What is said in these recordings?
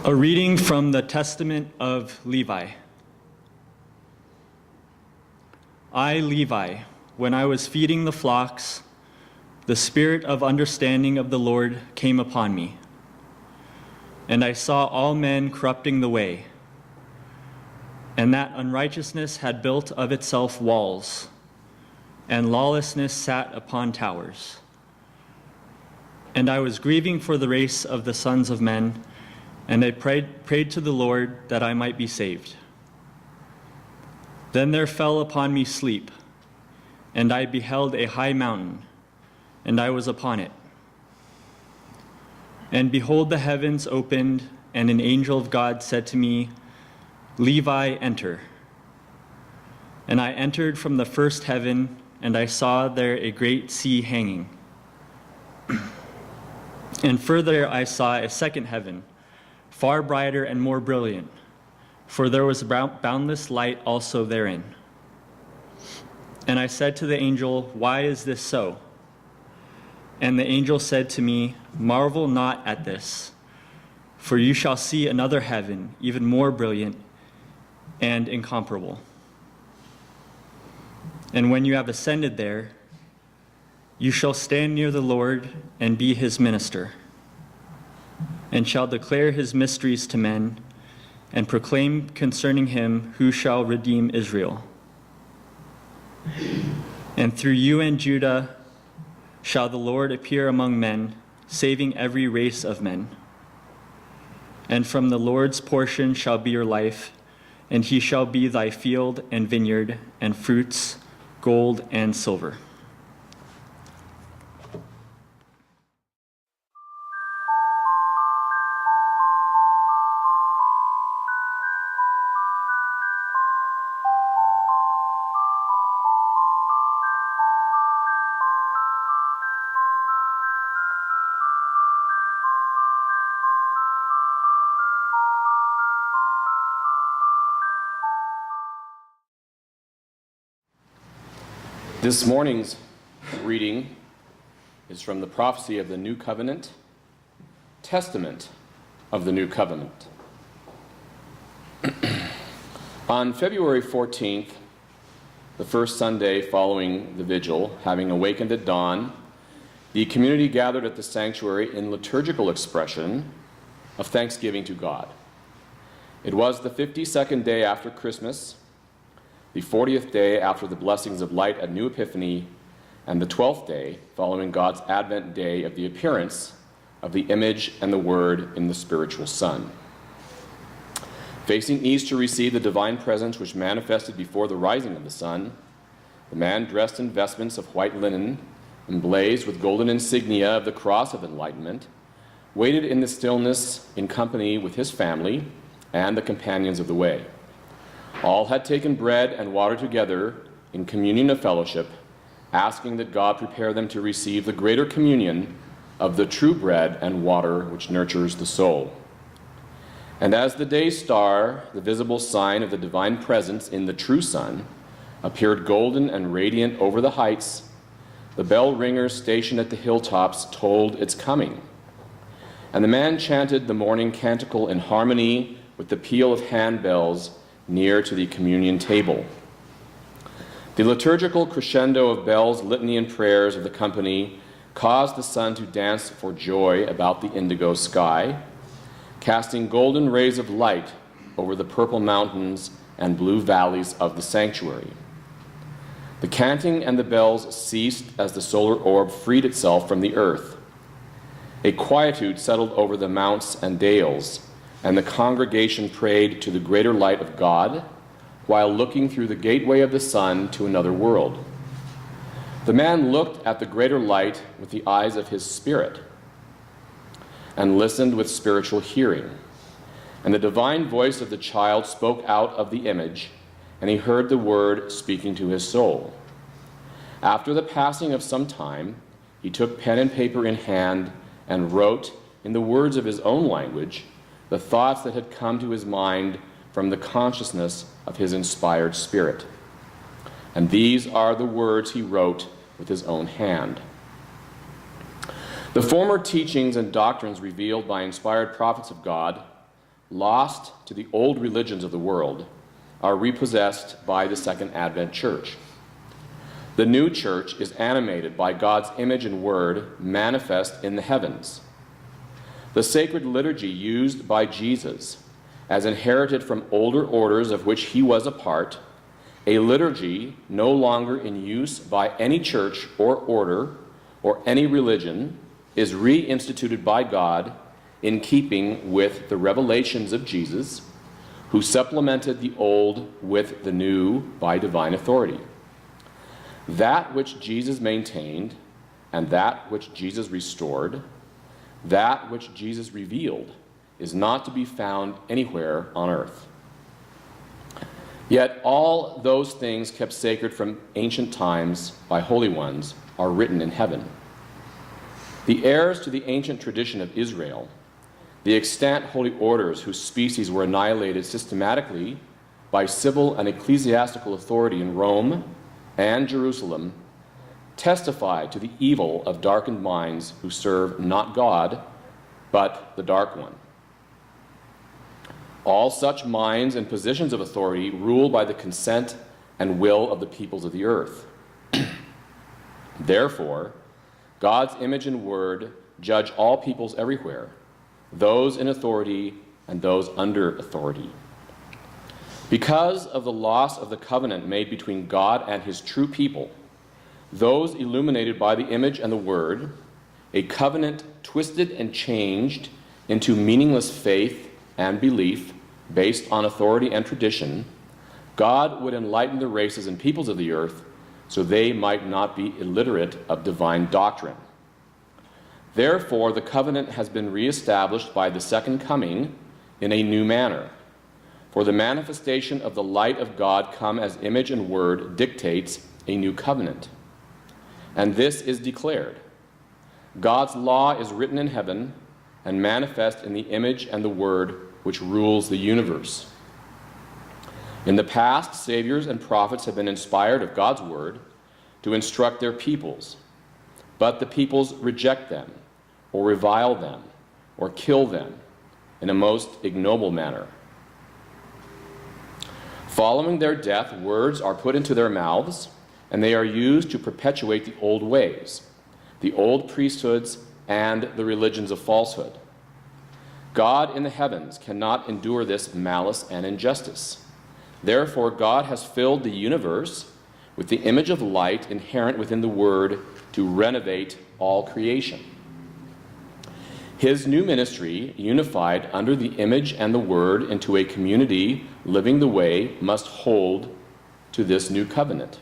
A reading from the Testament of Levi. I, Levi, when I was feeding the flocks, the spirit of understanding of the Lord came upon me, and I saw all men corrupting the way, and that unrighteousness had built of itself walls, and lawlessness sat upon towers. And I was grieving for the race of the sons of men, and I prayed to the Lord that I might be saved. Then there fell upon me sleep, and I beheld a high mountain, and I was upon it. And behold, the heavens opened, and an angel of God said to me, Levi, enter. And I entered from the first heaven, and I saw there a great sea hanging. And further I saw a second heaven, far brighter and more brilliant, for there was boundless light also therein. And I said to the angel, why is this so? And the angel said to me, marvel not at this, for you shall see another heaven, even more brilliant and incomparable. And when you have ascended there, you shall stand near the Lord and be his minister, and shall declare his mysteries to men, and proclaim concerning him who shall redeem Israel. And through you and Judah shall the Lord appear among men, saving every race of men. And from the Lord's portion shall be your life, and he shall be thy field and vineyard, and fruits, gold and silver. This morning's reading is from the Prophecy of the New Covenant, Testament of the New Covenant. On February 14th, the first Sunday following the vigil, having awakened at dawn, the community gathered at the sanctuary in liturgical expression of thanksgiving to God. It was the 52nd day after Christmas, the 40th day after the blessings of light at New Epiphany, and the 12th day following God's Advent day of the appearance of the image and the Word in the spiritual Son. Facing east to receive the divine presence which manifested before the rising of the sun, the man dressed in vestments of white linen, emblazed with golden insignia of the cross of enlightenment, waited in the stillness in company with his family and the companions of the way. All had taken bread and water together in communion of fellowship, asking that God prepare them to receive the greater communion of the true bread and water which nurtures the soul. And as the day star, the visible sign of the divine presence in the true sun, appeared golden and radiant over the heights, the bell ringers stationed at the hilltops told its coming. And the man chanted the morning canticle in harmony with the peal of handbells near to the communion table. The liturgical crescendo of bells, litany, and prayers of the company caused the sun to dance for joy about the indigo sky, casting golden rays of light over the purple mountains and blue valleys of the sanctuary. The canting and the bells ceased as the solar orb freed itself from the earth. A quietude settled over the mounts and dales, and the congregation prayed to the greater light of God while looking through the gateway of the sun to another world. The man looked at the greater light with the eyes of his spirit and listened with spiritual hearing. And the divine voice of the child spoke out of the image, and he heard the word speaking to his soul. After the passing of some time, he took pen and paper in hand and wrote, in the words of his own language, the thoughts that had come to his mind from the consciousness of his inspired spirit. And these are the words he wrote with his own hand. The former teachings and doctrines revealed by inspired prophets of God, lost to the old religions of the world, are repossessed by the Second Advent Church. The new church is animated by God's image and word manifest in the heavens. The sacred liturgy used by Jesus, as inherited from older orders of which he was a part, a liturgy no longer in use by any church or order or any religion, is reinstituted by God in keeping with the revelations of Jesus, who supplemented the old with the new by divine authority. That which Jesus maintained, and that which Jesus restored, that which Jesus revealed, is not to be found anywhere on earth. Yet all those things kept sacred from ancient times by holy ones are written in heaven. The heirs to the ancient tradition of Israel, the extant holy orders whose species were annihilated systematically by civil and ecclesiastical authority in Rome and Jerusalem, testify to the evil of darkened minds who serve not God, but the dark one. All such minds and positions of authority rule by the consent and will of the peoples of the earth. Therefore, God's image and word judge all peoples everywhere, those in authority and those under authority. Because of the loss of the covenant made between God and his true people, those illuminated by the image and the word, a covenant twisted and changed into meaningless faith and belief based on authority and tradition, God would enlighten the races and peoples of the earth so they might not be illiterate of divine doctrine. Therefore, the covenant has been reestablished by the second coming in a new manner. For the manifestation of the light of God come as image and word dictates a new covenant. And this is declared: God's law is written in heaven and manifest in the image and the word which rules the universe. In the past, saviors and prophets have been inspired of God's word to instruct their peoples, but the peoples reject them, or revile them, or kill them in a most ignoble manner. Following their death, words are put into their mouths, and they are used to perpetuate the old ways, the old priesthoods, and the religions of falsehood. God in the heavens cannot endure this malice and injustice. Therefore, God has filled the universe with the image of light inherent within the Word to renovate all creation. His new ministry, unified under the image and the Word into a community living the way, must hold to this new covenant.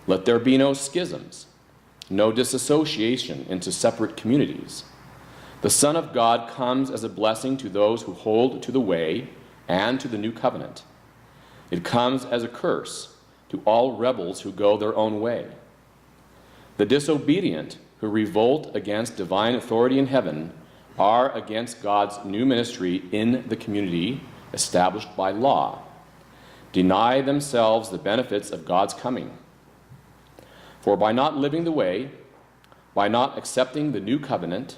Let there be no schisms, no disassociation into separate communities. The Son of God comes as a blessing to those who hold to the way and to the new covenant. It comes as a curse to all rebels who go their own way. The disobedient who revolt against divine authority in heaven are against God's new ministry in the community established by law, deny themselves the benefits of God's coming. For by not living the way, by not accepting the new covenant,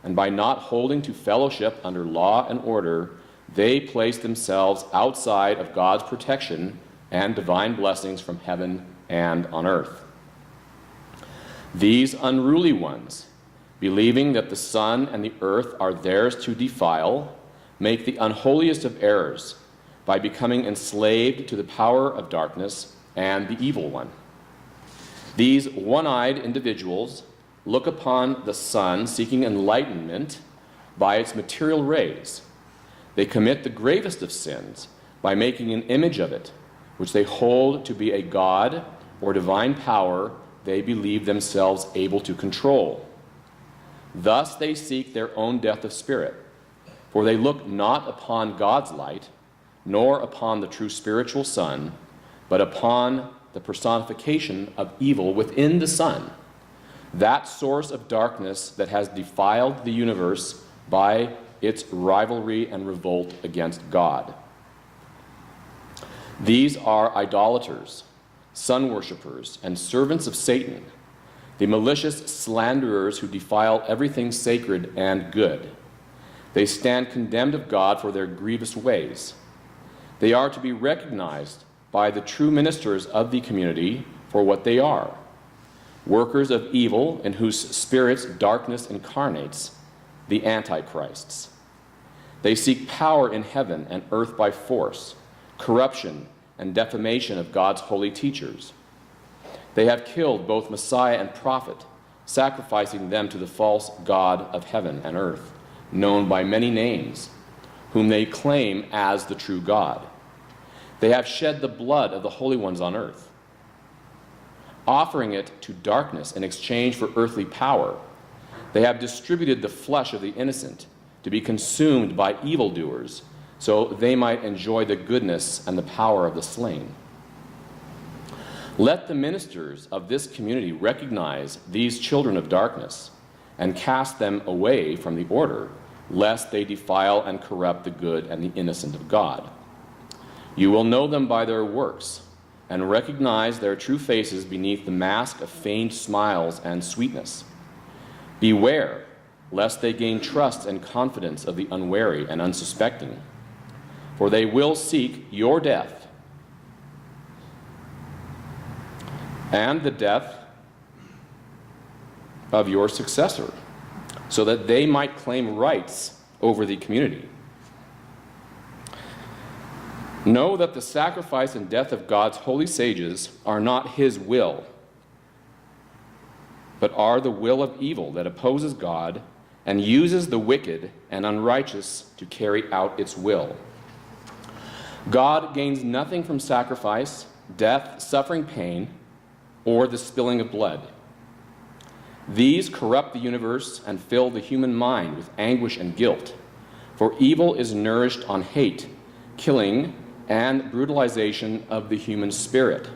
and by not holding to fellowship under law and order, they place themselves outside of God's protection and divine blessings from heaven and on earth. These unruly ones, believing that the sun and the earth are theirs to defile, make the unholiest of errors by becoming enslaved to the power of darkness and the evil one. These one-eyed individuals look upon the sun seeking enlightenment by its material rays. They commit the gravest of sins by making an image of it, which they hold to be a god or divine power they believe themselves able to control. Thus they seek their own death of spirit, for they look not upon God's light, nor upon the true spiritual sun, but upon the personification of evil within the sun, that source of darkness that has defiled the universe by its rivalry and revolt against God. These are idolaters, sun worshippers, and servants of Satan, the malicious slanderers who defile everything sacred and good. They stand condemned of God for their grievous ways. They are to be recognized by the true ministers of the community for what they are, workers of evil in whose spirits darkness incarnates, the antichrists. They seek power in heaven and earth by force, corruption and defamation of God's holy teachers. They have killed both Messiah and prophet, sacrificing them to the false god of heaven and earth, known by many names, whom they claim as the true God. They have shed the blood of the holy ones on earth, offering it to darkness in exchange for earthly power. They have distributed the flesh of the innocent to be consumed by evildoers, so they might enjoy the goodness and the power of the slain. Let the ministers of this community recognize these children of darkness and cast them away from the order, lest they defile and corrupt the good and the innocent of God. You will know them by their works and recognize their true faces beneath the mask of feigned smiles and sweetness. Beware, lest they gain trust and confidence of the unwary and unsuspecting, for they will seek your death and the death of your successor, so that they might claim rights over the community. Know that the sacrifice and death of God's holy sages are not his will, but are the will of evil that opposes God and uses the wicked and unrighteous to carry out its will. God gains nothing from sacrifice, death, suffering, pain, or the spilling of blood. These corrupt the universe and fill the human mind with anguish and guilt, for evil is nourished on hate, killing, and brutalization of the human spirit.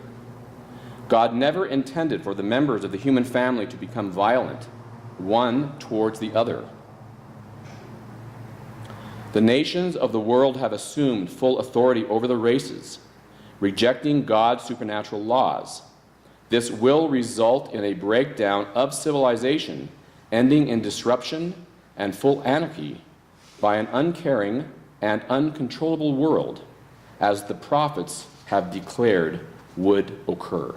God never intended for the members of the human family to become violent, one towards the other. The nations of the world have assumed full authority over the races, rejecting God's supernatural laws. This will result in a breakdown of civilization, ending in disruption and full anarchy by an uncaring and uncontrollable world, as the prophets have declared would occur.